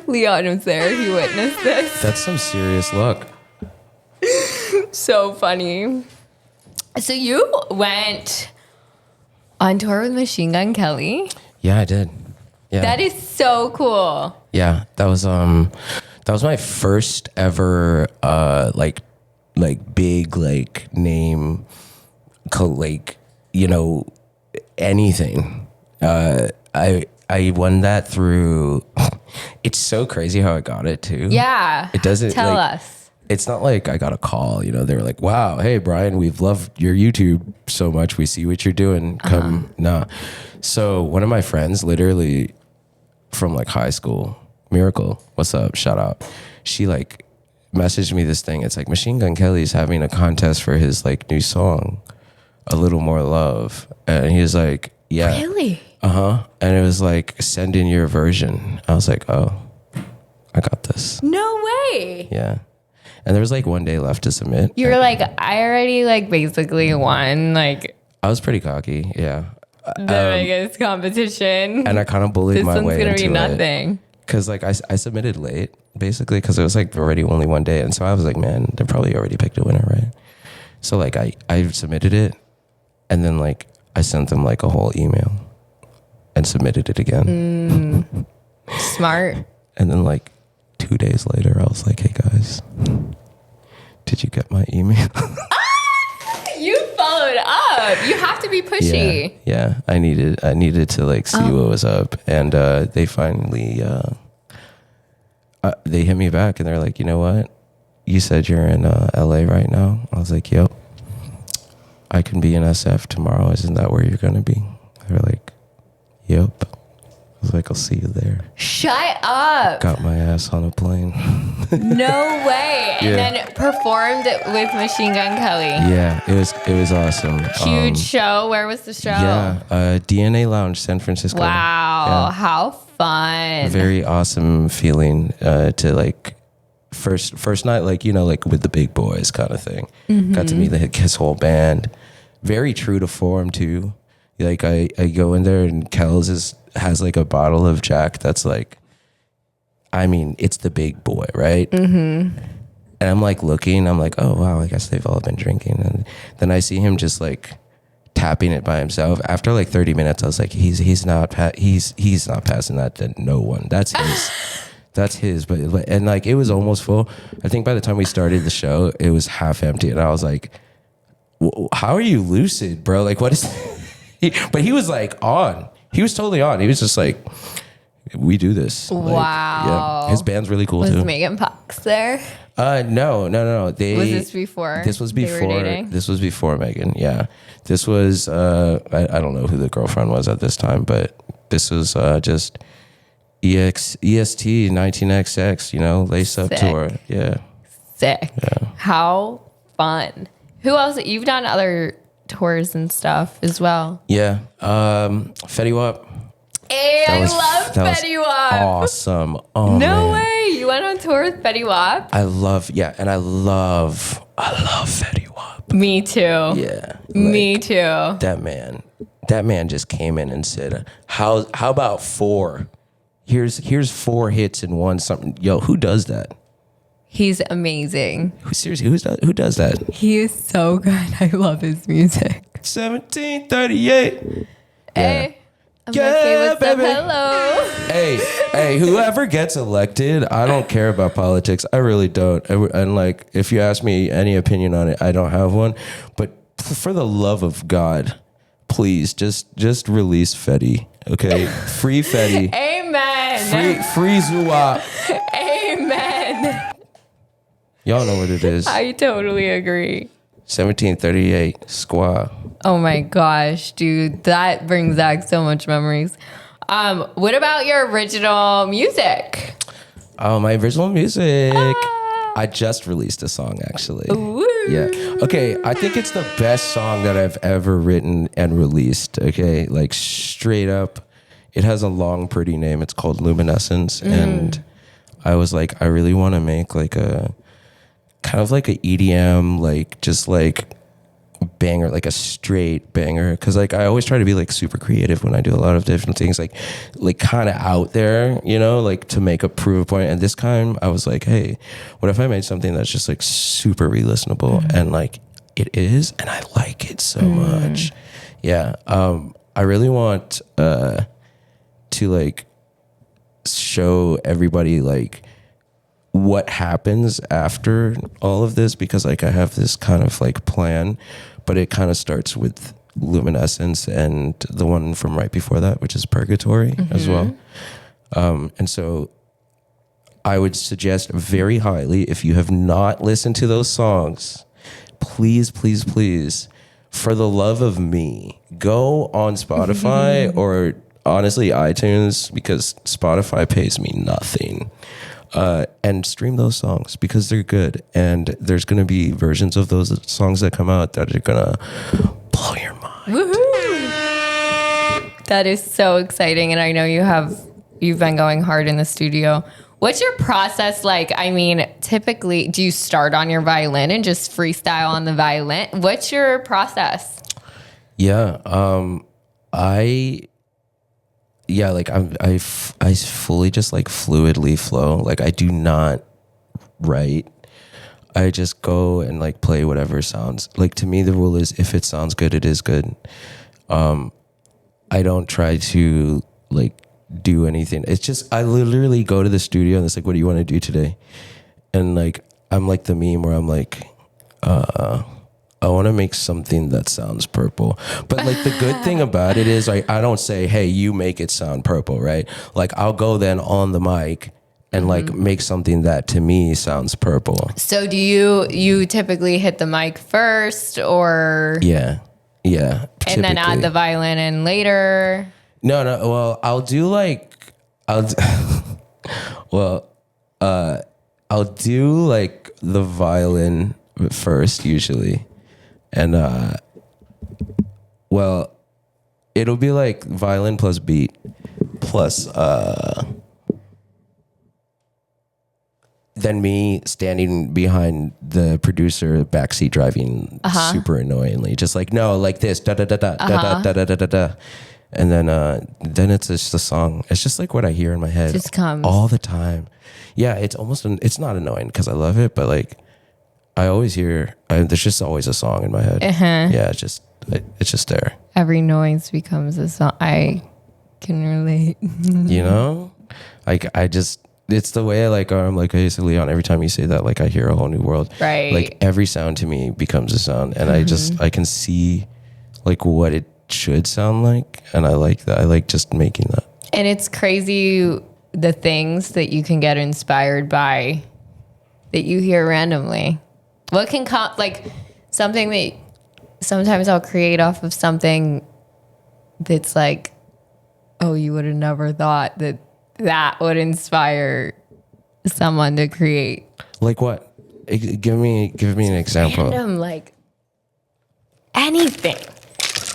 Leon was there. He witnessed this. That's some serious luck. So funny. So you went on tour with Machine Gun Kelly. Yeah, I did. Yeah. That is so cool. Yeah, that was my first ever like big like name like, you know, anything. I won that through it's so crazy how I got it too. Yeah. It doesn't tell like, us. It's not like I got a call, you know, they were like, wow, hey Brian, we've loved your YouTube so much. We see what you're doing. Come nah. So one of my friends literally from like high school, Miracle, what's up? Shout out. She like messaged me this thing. It's like Machine Gun Kelly's having a contest for his like new song, A Little More Love. And he was like, yeah. Really? And it was like, send in your version. I was like, oh, I got this. No way. Yeah. And there was like one day left to submit. You were like, I already like basically won like I was pretty cocky. Yeah. the biggest competition. And I kind of bullied This my one's way gonna into be nothing. Because like I submitted late, basically, because it was like already only one day. And so I was like, man, they probably already picked a winner, right? So like I submitted it. And then like I sent them like a whole email and submitted it again. Smart. And then like 2 days later, I was like, hey guys, did you get my email? You followed up. You have to be pushy. Yeah. I needed to like see what was up. And they finally, they hit me back and they're like, you know what? You said you're in LA right now. I was like, yep. I can be in SF tomorrow. Isn't that where you're going to be? They're like, yep. I was like, I'll see you there. Shut up. Got my ass on a plane. No way. And Yeah. then performed with Machine Gun Kelly. Yeah, it was awesome. Huge show. Where was the show? Yeah, DNA Lounge, San Francisco. Wow. Yeah. How fun. Very awesome feeling to like first night, like, you know, like with the big boys kind of thing. Got to meet like his whole band. Very true to form too. Like I go in there and Kells has like a bottle of Jack that's like, I mean, it's the big boy, right? And I'm like looking, I'm like, oh wow, I guess they've all been drinking. And then I see him just like tapping it by himself. After like 30 minutes, I was like, he's not passing that to no one. That's his. That's his. But and like it was almost full. I think by the time we started the show, it was half empty, and I was like, how are you lucid, bro? Like, what is? But he was like on. He was totally on. He was just like, we do this. Like, Wow. Yeah. His band's really cool Was too. Megan Fox there? No. Was this before? This was they were before. dating? This was before Megan. Yeah, this was. I don't know who the girlfriend was at this time, but this was just EST 19XX. You know, lace up Sick. tour. Yeah. Sick. Yeah. How fun. Who else? You've done other tours and stuff as well. Yeah. Fetty Wap. Hey, I love that was Fetty Wap. Awesome. Oh, No man. way. You went on tour with Fetty Wap? I love Fetty Wap. Me too. Yeah. Me too. That man just came in and said, how about 4? Here's 4 hits in one something. Yo, who does that? He's amazing. Seriously, who does that? He is so good. I love his music. 1738. Hey. I'm Yeah, like, hey, what's baby. up? Hello. Hey, whoever gets elected, I don't care about politics. I really don't. And like, if you ask me any opinion on it, I don't have one. But for the love of God, please just release Fetty. Okay, free Fetty. Amen. Free Zuwa. Amen. Y'all know what it is. I totally agree. 1738 Squaw. Oh my gosh, dude, that brings back so much memories. What about your original music? Oh, my original music. I just released a song actually. Woo. Yeah. Okay. I think it's the best song that I've ever written and released. Okay. Like straight up. It has a long, pretty name. It's called Luminescence. And I was like, I really want to make like a kind of like a EDM, like just like banger, like a straight banger. Cause like I always try to be like super creative when I do a lot of different things, like kind of out there, you know, like to make a prove a point. And this time I was like, hey, what if I made something that's just like super re-listenable? And like it is, and I like it so much. Yeah. I really want to like show everybody like what happens after all of this, because like I have this kind of like plan, but it kind of starts with Luminescence and the one from right before that, which is Purgatory as well. And so I would suggest very highly, if you have not listened to those songs, please, for the love of me, go on Spotify or honestly iTunes, because Spotify pays me nothing. And stream those songs because they're good. And there's going to be versions of those songs that come out that are going to blow your mind. Woohoo! That is so exciting. And I know you've been going hard in the studio. What's your process like? I mean, typically, do you start on your violin and just freestyle on the violin? What's your process? Yeah. Like I fully just like fluidly flow. Like I do not write. I just go and like play whatever sounds. Like to me, the rule is if it sounds good, it is good. I don't try to like do anything. It's just I literally go to the studio and it's like, what do you want to do today? And like I'm like the meme where I'm like, I want to make something that sounds purple. But like the good thing about it is like I don't say, hey, you make it sound purple, right? Like I'll go then on the mic and like make something that to me sounds purple. So do you typically hit the mic first or Yeah. and then add the violin in later? No. Well, I'll do like I'll do like the violin first usually. And it'll be like violin plus beat plus then me standing behind the producer backseat driving super annoyingly, just like no, like this da da da da da da da da da da, and then it's just a song. It's just like what I hear in my head Just comes all the time. Yeah, it's almost it's not annoying because I love it, but like. I always hear, there's just always a song in my head. Yeah, it's just there. Every noise becomes a song. I can relate. You know? Like, it's the way I like, I'm like, hey, so Leon, every time you say that, like, I hear a whole new world. Right. Like, every sound to me becomes a sound. And I can see, like, what it should sound like. And I like that. I like just making that. And it's crazy the things that you can get inspired by that you hear randomly? What can come, like something that sometimes I'll create off of something that's like, oh, you would have never thought that that would inspire someone to create. Like what? Give me an example. Random, like anything.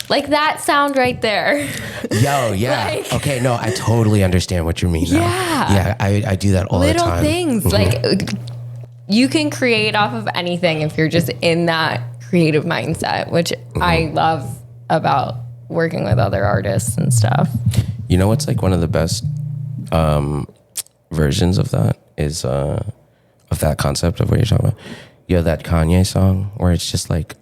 Like that sound right there. Yo, yeah. Like- Okay, no, I totally understand what you mean now. Yeah. Yeah, I do that all the Little time. things. Like you can create off of anything if you're just in that creative mindset, which I love about working with other artists and stuff. You know what's like one of the best versions of that is of that concept of what you're talking about. You know that Kanye song where it's just like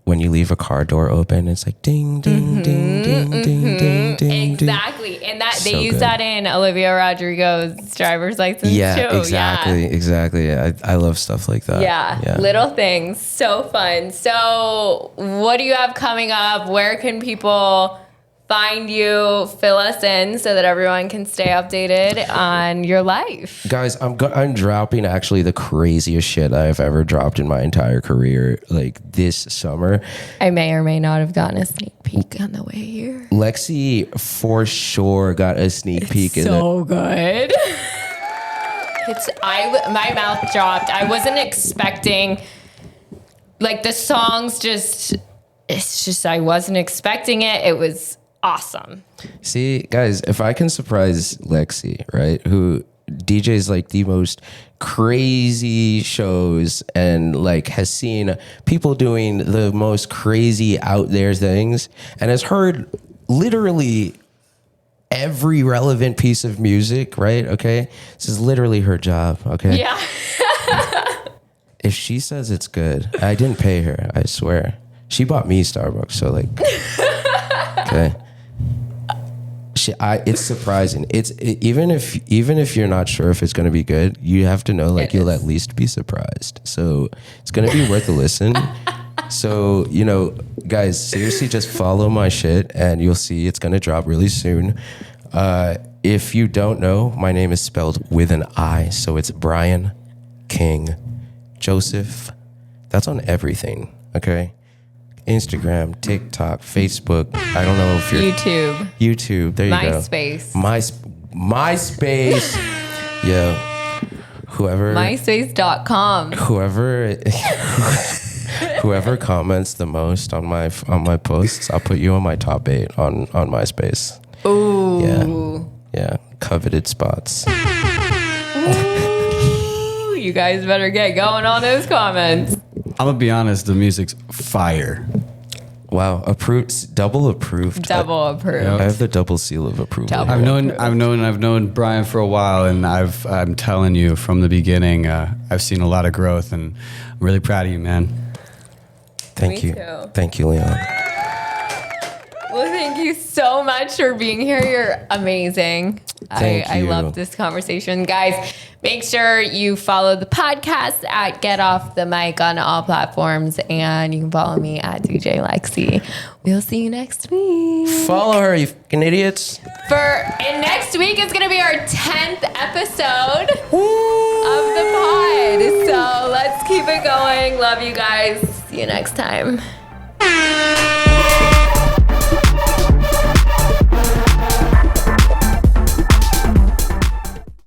when you leave a car door open, it's like ding, ding, ding, ding, ding, ding, ding. Exactly. And that So they use good. that in Olivia Rodrigo's driver's license Yeah, too. exactly. I love stuff like that. Yeah. Little things. So fun. So what do you have coming up? Where can people find you? Fill us in so that everyone can stay updated on your life. Guys, I'm dropping actually the craziest shit I've ever dropped in my entire career, like this summer. I may or may not have gotten a sneak peek on the way here. Lexi for sure got a sneak peek in So good. My mouth dropped. I wasn't expecting, like the songs I wasn't expecting it. It was awesome. See, guys, if I can surprise Lexi, right, who DJs like the most crazy shows and like has seen people doing the most crazy out there things and has heard literally every relevant piece of music, right? Okay. This is literally her job. Okay. Yeah. If she says it's good, I didn't pay her, I swear. She bought me Starbucks, so like, okay. It's surprising. Even if you're not sure if it's going to be good, you have to know like you'll at least be surprised. So it's going to be worth a listen. So, you know, guys, seriously, just follow my shit and you'll see it's going to drop really soon. If you don't know, my name is spelled with an I, so it's Brian King Joseph. That's on everything, okay? Instagram, TikTok, Facebook. I don't know if you're YouTube. There you go. MySpace. Yeah. Whoever. MySpace.com. Whoever comments the most on my posts, I'll put you on my top 8 on MySpace. Ooh. Yeah. Coveted spots. Ooh, you guys better get going on those comments. I'm gonna be honest, the music's fire. Wow, approved, double approved. Double approved. I have the double seal of approval. Double. I've known Brian for a while, and I'm telling you from the beginning, I've seen a lot of growth, and I'm really proud of you, man. Thank Me you. too. Thank you, Leon. Well, thank you so much for being here. You're amazing. Thank I you. love this conversation. Guys, make sure you follow the podcast at Get Off the Mic on all platforms, and you can follow me at DJ Lexi. We'll see you next week. Follow her, you fucking idiots. And next week is going to be our 10th episode of the pod. So let's keep it going. Love you guys. See you next time.